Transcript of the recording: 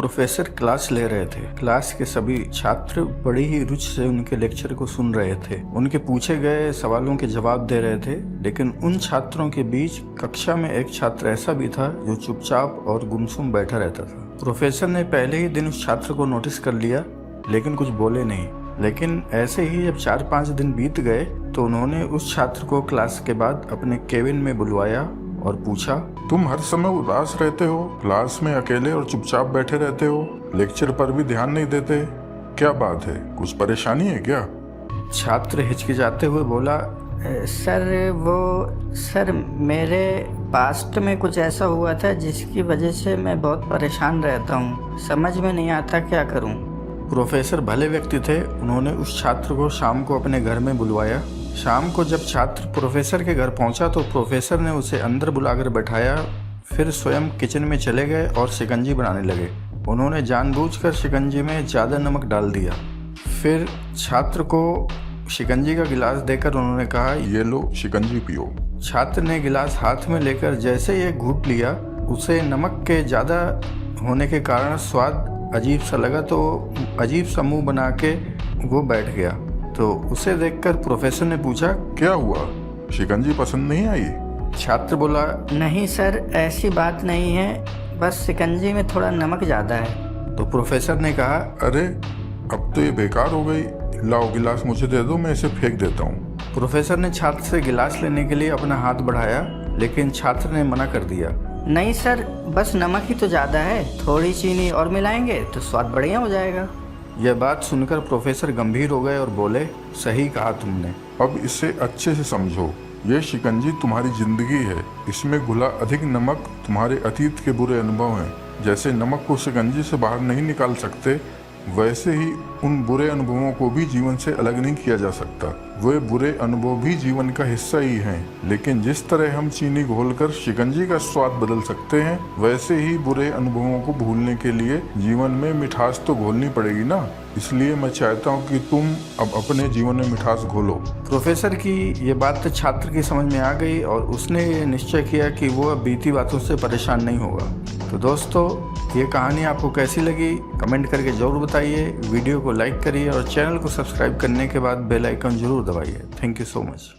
Professor class ले रहे थे। क्लास के सभी छात्र बड़ी ही रुचि से उनके लेक्चर को सुन रहे थे। उनके पूछे गए सवालों के जवाब दे रहे थे, लेकिन उन छात्रों के बीच कक्षा में एक छात्र ऐसा भी था जो चुपचाप और गुमसुम बैठा रहता था। प्रोफेसर ने पहले ही दिन उस छात्र को नोटिस कर लिया, लेकिन कुछ बोले नहीं। लेकिन ऐसे ही जब 4-5 दिन बीत गए तो उन्होंने उस छात्र को क्लास के बाद अपने केबिन में बुलवाया और पूछा, तुम हर समय उदास रहते हो, क्लास में अकेले और चुपचाप बैठे रहते हो, लेक्चर पर भी ध्यान नहीं देते, क्या बात है, कुछ परेशानी है क्या? छात्र हिचकिचाते हुए बोला, सर मेरे पास्ट में कुछ ऐसा हुआ था जिसकी वजह से मैं बहुत परेशान रहता हूँ, समझ में नहीं आता क्या करूँ। प्रोफेसर भले व्यक्ति थे। उन्होंने उस छात्र को शाम को अपने घर में बुलवाया। शाम को जब छात्र प्रोफेसर के घर पहुंचा तो प्रोफेसर ने उसे अंदर बुलाकर बैठाया, फिर स्वयं किचन में चले गए और शिकंजी बनाने लगे। उन्होंने जानबूझकर शिकंजी में ज़्यादा नमक डाल दिया। फिर छात्र को शिकंजी का गिलास देकर उन्होंने कहा, ये लो शिकंजी पियो। छात्र ने गिलास हाथ में लेकर जैसे ही घूंट लिया, उसे नमक के ज़्यादा होने के कारण स्वाद अजीब सा लगा, तो अजीब सा मुंह बना के वो बैठ गया। तो उसे देखकर प्रोफेसर ने पूछा, क्या हुआ, शिकंजी पसंद नहीं आई? छात्र बोला, नहीं सर, ऐसी बात नहीं है, बस शिकंजी में थोड़ा नमक ज़्यादा है। तो प्रोफेसर ने कहा, अरे अब तो ये बेकार हो गई, लाओ गिलास मुझे दे दो, मैं इसे फेंक देता हूँ। प्रोफेसर ने छात्र से गिलास लेने के लिए अपना हाथ बढ़ाया, लेकिन छात्र ने मना कर दिया। नहीं सर, बस नमक ही तो ज़्यादा है, थोड़ी चीनी और मिलाएंगे तो स्वाद बढ़िया हो जाएगा। यह बात सुनकर प्रोफेसर गंभीर हो गए और बोले, सही कहा तुमने। अब इसे अच्छे से समझो, ये शिकंजी तुम्हारी जिंदगी है, इसमें घुला अधिक नमक तुम्हारे अतीत के बुरे अनुभव हैं। जैसे नमक को शिकंजी से बाहर नहीं निकाल सकते, वैसे ही उन बुरे अनुभवों को भी जीवन से अलग नहीं किया जा सकता। वे बुरे अनुभव भी जीवन का हिस्सा ही हैं, लेकिन जिस तरह हम चीनी घोलकर शिकंजी का स्वाद बदल सकते हैं, वैसे ही बुरे अनुभवों को भूलने के लिए जीवन में मिठास तो घोलनी पड़ेगी ना। इसलिए मैं चाहता हूँ कि तुम अब अपने जीवन में मिठास घोलो। प्रोफेसर की ये बात तो छात्र की समझ में आ गई और उसने ये निश्चय किया कि वो अब बीती बातों से परेशान नहीं होगा। तो दोस्तों, ये कहानी आपको कैसी लगी कमेंट करके ज़रूर बताइए। वीडियो को लाइक करिए और चैनल को सब्सक्राइब करने के बाद बेल आइकन जरूर दबाइए। Thank you so much.